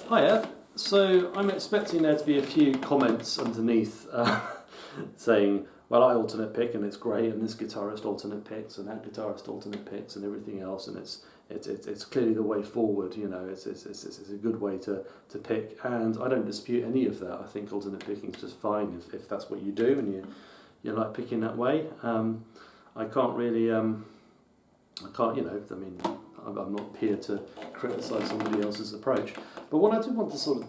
Hiya. So I'm expecting there to be a few comments underneath saying, well, I alternate pick and it's great, and this guitarist alternate picks, and that guitarist alternate picks, and everything else, and it's clearly the way forward. You know, it's a good way to pick, and I don't dispute any of that. I think alternate picking is just fine if that's what you do and you like picking that way. I can't really I'm not here to criticise somebody else's approach. But what I do want to sort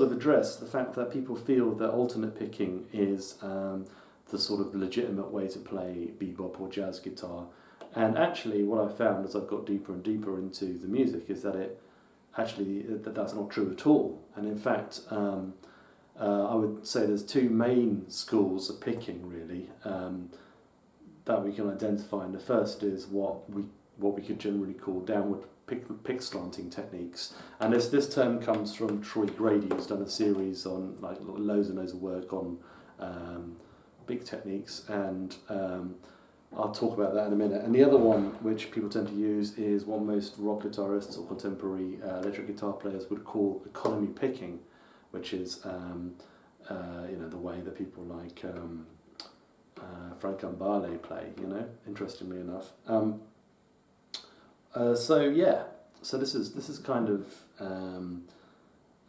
of address the fact that people feel that alternate picking is the sort of legitimate way to play bebop or jazz guitar. And actually what I've found as I've got deeper and deeper into the music is that that's not true at all. And in fact, I would say there's two main schools of picking really that we can identify. And the first is what we could generally call downward Pickslanting techniques, and this term comes from Troy Grady, who's done a series on like loads and loads of work on big techniques, and I'll talk about that in a minute. And the other one which people tend to use is what most rock guitarists or contemporary electric guitar players would call economy picking, which is the way that people like Frank Gambale play. Interestingly enough. So this is kind of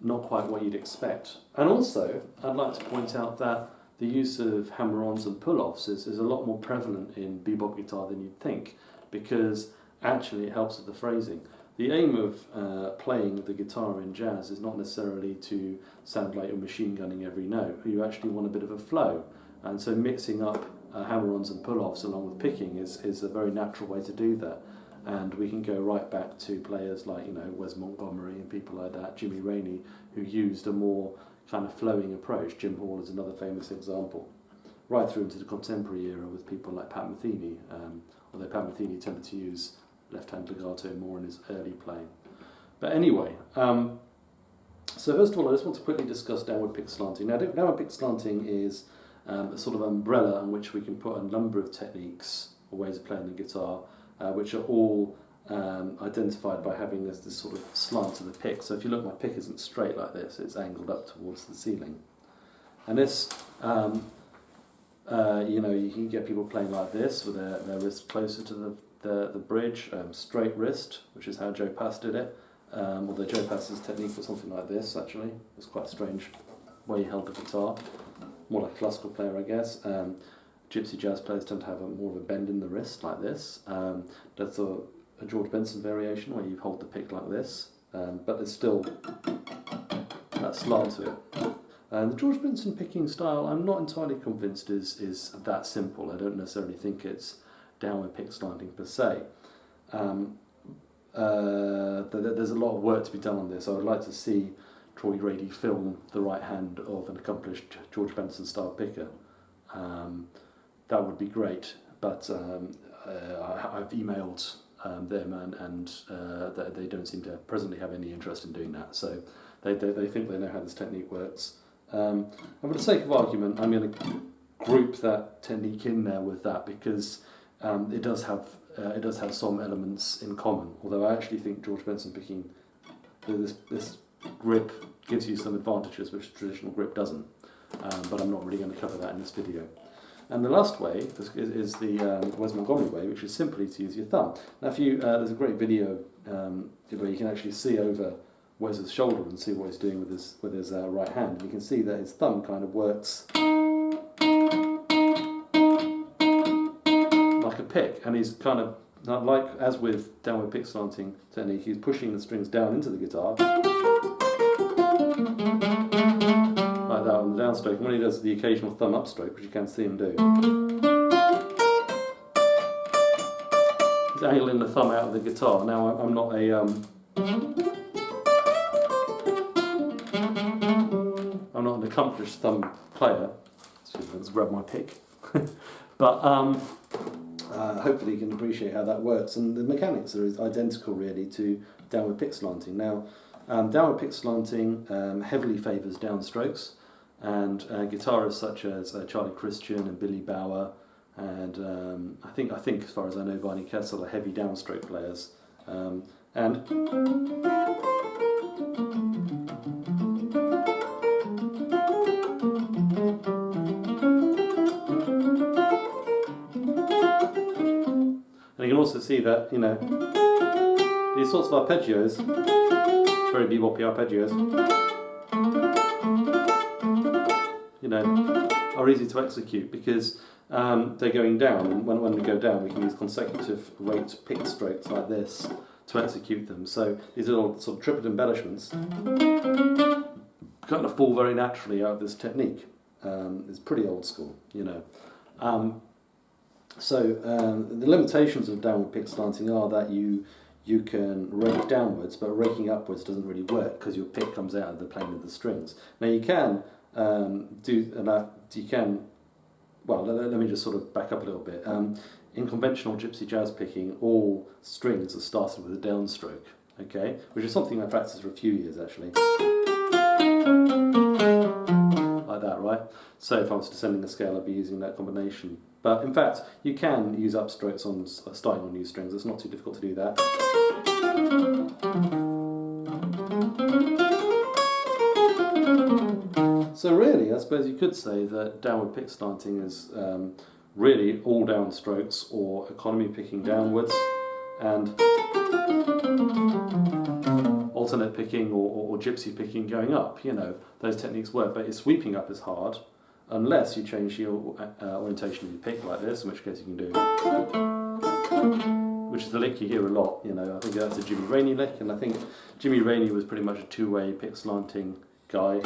not quite what you'd expect. And also, I'd like to point out that the use of hammer-ons and pull-offs is a lot more prevalent in bebop guitar than you'd think, because actually it helps with the phrasing. The aim of playing the guitar in jazz is not necessarily to sound like you're machine gunning every note. You actually want a bit of a flow, and so mixing up hammer-ons and pull-offs along with picking is a very natural way to do that. And we can go right back to players like Wes Montgomery and people like that, Jimmy Raney, who used a more kind of flowing approach. Jim Hall is another famous example. Right through into the contemporary era with people like Pat Metheny, although Pat Metheny tended to use left-hand legato more in his early playing. But anyway, so first of all I just want to quickly discuss downward Pickslanting. Now downward Pickslanting is a sort of umbrella on which we can put a number of techniques or ways of playing the guitar, which are all identified by having this sort of slant to the pick. So if you look, my pick isn't straight like this, it's angled up towards the ceiling. And this, you can get people playing like this with their wrist closer to the bridge, straight wrist, which is how Joe Pass did it. Although Joe Pass's technique was something like this, actually. It's quite a strange way he held the guitar. More like a classical player, I guess. Gypsy jazz players tend to have more of a bend in the wrist, like this. That's a George Benson variation where you hold the pick like this, but there's still that slant to it. The George Benson picking style, I'm not entirely convinced is that simple. I don't necessarily think it's downward pick slanting per se. There's a lot of work to be done on this. I would like to see Troy Grady film the right hand of an accomplished George Benson style picker. That would be great, but I've emailed them and they don't seem to presently have any interest in doing that. So they think they know how this technique works. And for the sake of argument, I'm going to group that technique in there with that because it does have some elements in common. Although I actually think George Benson picking this grip gives you some advantages which traditional grip doesn't. But I'm not really going to cover that in this video. And the last way is the Wes Montgomery way, which is simply to use your thumb. Now, there's a great video where you can actually see over Wes's shoulder and see what he's doing with his right hand. And you can see that his thumb kind of works like a pick, and he's kind of like as with downward pick slanting technique, he's pushing the strings down into the guitar. Like that on the downstroke, and when he does the occasional thumb upstroke, which you can see him do, he's angling the thumb out of the guitar. Now I'm not an accomplished thumb player. Let's grab my pick, but hopefully you can appreciate how that works, and the mechanics are identical really to downward pick slanting. Now, downward pick slanting heavily favours downstrokes, and guitarists such as Charlie Christian and Billy Bauer, and I think as far as I know, Barney Kessel are heavy downstroke players, and see that, you know, these sorts of arpeggios, very beboppy arpeggios, you know, are easy to execute because they're going down, and when we go down we can use consecutive rate pick strokes like this to execute them. So these little sort of triplet embellishments kind of fall very naturally out of this technique. It's pretty old school, you know. The limitations of downward pick slanting are that you can rake downwards, but raking upwards doesn't really work because your pick comes out of the plane of the strings. Now you can well, let me just sort of back up a little bit. In conventional gypsy jazz picking, all strings are started with a downstroke, okay? Which is something I practiced for a few years actually. Like that, right? So if I was descending a scale, I'd be using that combination. But in fact, you can use upstrokes on starting on new strings. It's not too difficult to do that. So really, I suppose you could say that downward pick slanting is really all downstrokes or economy picking downwards, and alternate picking or gypsy picking going up. You know, those techniques work, but it's sweeping up is hard unless you change your orientation of your pick like this, in which case you can do, which is the lick you hear a lot. You know, I think that's a Jimmy Raney lick, and I think Jimmy Raney was pretty much a two-way pick slanting guy.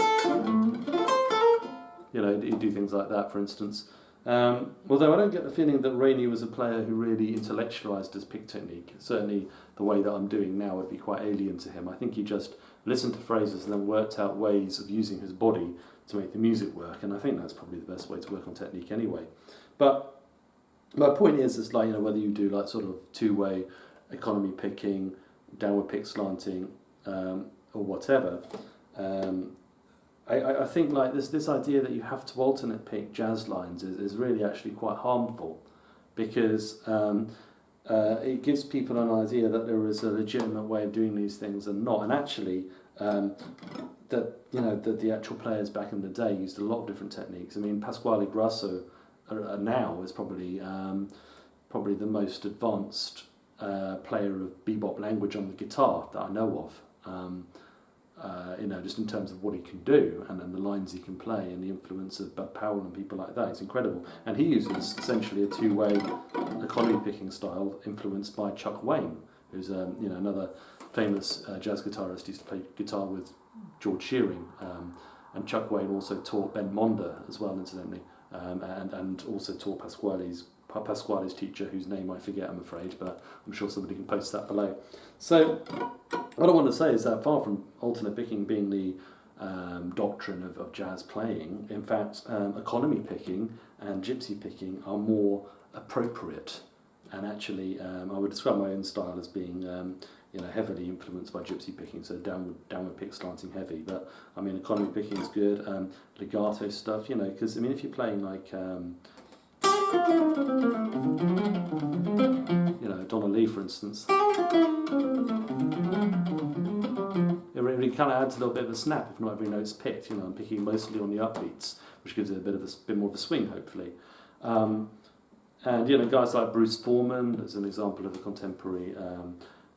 You know, he'd do things like that, for instance. Although I don't get the feeling that Raney was a player who really intellectualised his pick technique. Certainly the way that I'm doing now would be quite alien to him. I think he just listened to phrases and then worked out ways of using his body to make the music work, and I think that's probably the best way to work on technique anyway. But my point is like, you know, whether you do like sort of two-way economy picking, downward pick slanting, or whatever, I think like this idea that you have to alternate pick jazz lines is really actually quite harmful, because it gives people an idea that there is a legitimate way of doing these things and not, and actually that, you know, that the actual players back in the day used a lot of different techniques. I mean, Pasquale Grasso now is probably the most advanced player of bebop language on the guitar that I know of. You know, just in terms of what he can do and the lines he can play and the influence of Bud Powell and people like that, it's incredible. And he uses essentially a two-way economy picking style influenced by Chuck Wayne, who's you know, another famous jazz guitarist. He used to play guitar with George Shearing, and Chuck Wayne also taught Ben Monder as well, incidentally, and also taught Pasquale's teacher, whose name I forget, I'm afraid, but I'm sure somebody can post that below. So what I want to say is that far from alternate picking being the doctrine of jazz playing, in fact, economy picking and gypsy picking are more appropriate. And actually, I would describe my own style as being you know, heavily influenced by gypsy picking, so downward pick slanting heavy. But I mean, economy picking is good. Legato stuff, you know, because I mean, if you're playing like you know, Donna Lee, for instance, it really kind of adds a little bit of a snap if not every note's picked. You know, I'm picking mostly on the upbeats, which gives it a bit more of a swing, hopefully. And you know, guys like Bruce Foreman, as an example of a contemporary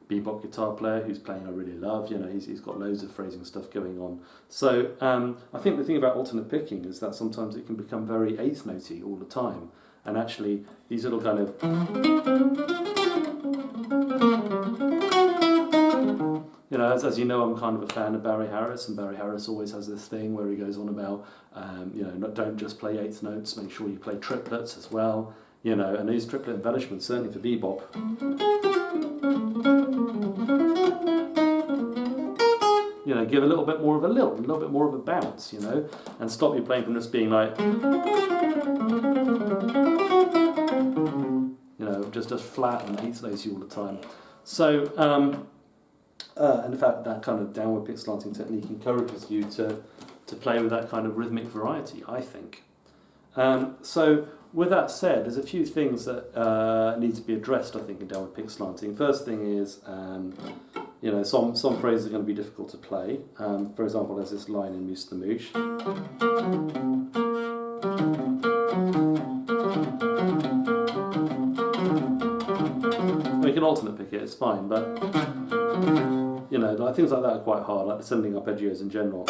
bebop guitar player whose playing I really love. You know, he's got loads of phrasing stuff going on. So I think the thing about alternate picking is that sometimes it can become very eighth notey all the time. And actually, these little kind of, you know, as you know, I'm kind of a fan of Barry Harris, and Barry Harris always has this thing where he goes on about, you know, don't just play eighth notes, make sure you play triplets as well, you know, and these triplet embellishments, certainly for bebop, you know, give a little bit more of a lilt, a little bit more of a bounce, you know, and stop you playing from just being like, you know, just flat and eighth notey all the time. So, and in fact, that kind of downward pick slanting technique encourages you to play with that kind of rhythmic variety, I think. So, with that said, there's a few things that need to be addressed, I think, in downward pick slanting. First thing is, you know, some phrases are going to be difficult to play. For example, there's this line in Moose the Moosh. We can alternate pick it, it's fine, but you know, like, things like that are quite hard, like sending arpeggios in general.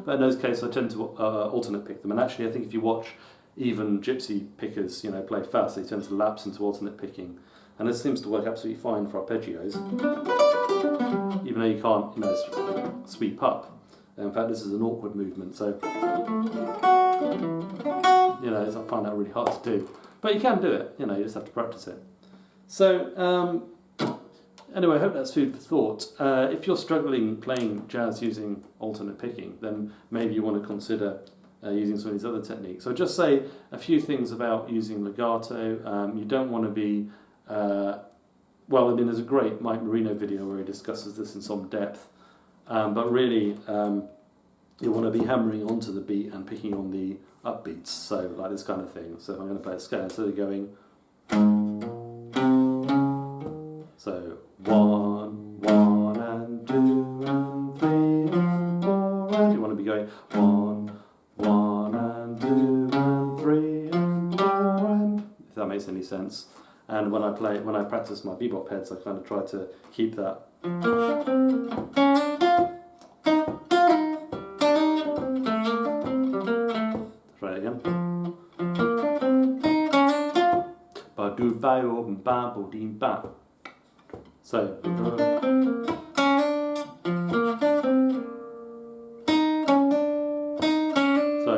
But in those cases, I tend to alternate pick them. And actually, I think if you watch even gypsy pickers, you know, play fast, they tend to lapse into alternate picking. And this seems to work absolutely fine for arpeggios, even though you can't, you know, sweep up. In fact, this is an awkward movement, so you know, I find that really hard to do. But you can do it, you know, you just have to practice it. So, anyway, I hope that's food for thought. If you're struggling playing jazz using alternate picking, then maybe you want to consider using some of these other techniques. So just say a few things about using legato. You don't want to be, well, I mean, there's a great Mike Moreno video where he discusses this in some depth, but really you want to be hammering onto the beat and picking on the upbeats, so like this kind of thing. So if I'm going to play a scale, instead of going, so 1, 1 and 2 and 3 and 4 and you want to be going 1, 1 and 2 and 3 and 4 and, if that makes any sense. And when I practice my bebop heads, I kind of try to keep that. Try it again. So,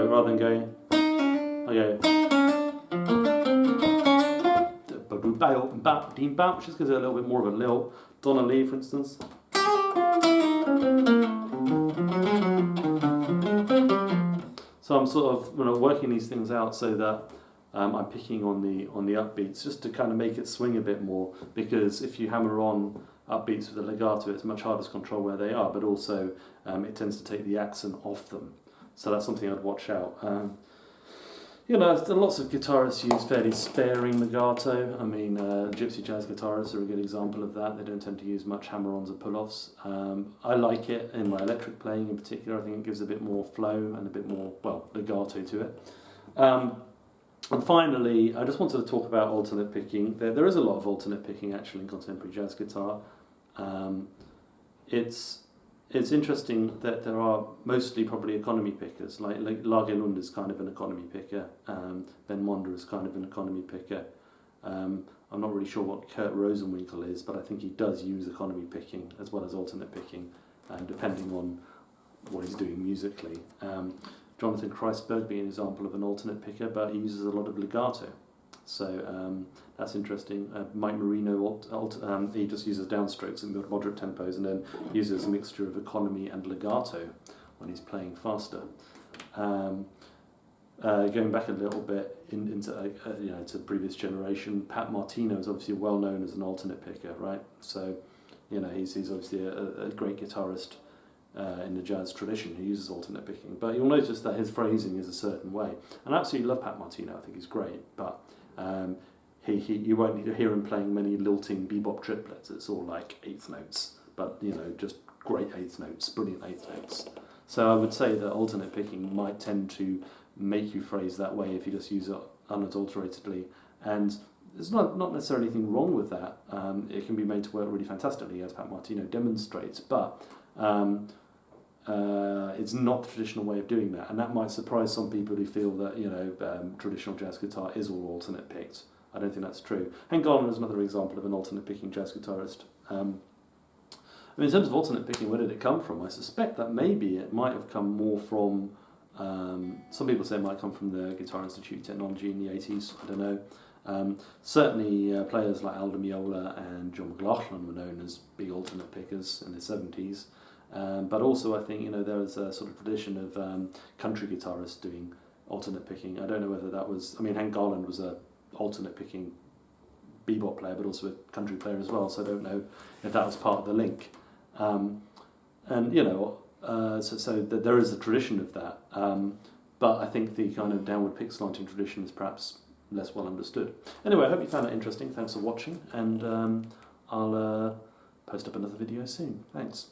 rather than going, I go, which just gives it a little bit more of a lilt. Donna Lee, for instance. So I'm sort of, you know, working these things out so that I'm picking on the upbeats, just to kind of make it swing a bit more, because if you hammer on upbeats with the legato, it's much harder to control where they are, but also it tends to take the accent off them. So that's something I'd watch out. You know, lots of guitarists use fairly sparing legato. I mean, gypsy jazz guitarists are a good example of that. They don't tend to use much hammer-ons or pull-offs. I like it in my electric playing in particular. I think it gives a bit more flow and a bit more, well, legato to it. And finally, I just wanted to talk about alternate picking. There is a lot of alternate picking actually in contemporary jazz guitar. It's interesting that there are mostly probably economy pickers, like Lagerlund is kind of an economy picker, Ben Monder is kind of an economy picker. I'm not really sure what Kurt Rosenwinkel is, but I think he does use economy picking as well as alternate picking, depending on what he's doing musically. Jonathan Kreisberg being an example of an alternate picker, but he uses a lot of legato. So that's interesting. Mike Moreno, he just uses downstrokes at moderate tempos and then uses a mixture of economy and legato when he's playing faster. Going back a little bit into you know, to the previous generation, Pat Martino is obviously well known as an alternate picker, right? So you know, he's obviously a great guitarist in the jazz tradition who uses alternate picking. But you'll notice that his phrasing is a certain way. And I absolutely love Pat Martino. I think he's great, but you won't hear him playing many lilting bebop triplets. It's all like eighth notes, but you know, just great eighth notes, brilliant eighth notes. So I would say that alternate picking might tend to make you phrase that way if you just use it unadulteratedly. And there's not necessarily anything wrong with that. It can be made to work really fantastically, as Pat Martino demonstrates, but it's not the traditional way of doing that, and that might surprise some people who feel that, you know, traditional jazz guitar is all alternate picked. I don't think that's true. Hank Garland is another example of an alternate picking jazz guitarist. I mean, in terms of alternate picking, where did it come from? I suspect that maybe it might have come more from, some people say it might come from the Guitar Institute technology in the 80s, I don't know. Certainly players like Aldo Meola and John McLaughlin were known as big alternate pickers in the 70s. But also I think, you know, there was a sort of tradition of country guitarists doing alternate picking. I don't know whether that was, I mean, Hank Garland was a alternate picking bebop player, but also a country player as well, so I don't know if that was part of the link. And, you know, so there is a tradition of that, but I think the kind of downward pickslanting tradition is perhaps less well understood. Anyway, I hope you found that interesting. Thanks for watching, and I'll post up another video soon. Thanks.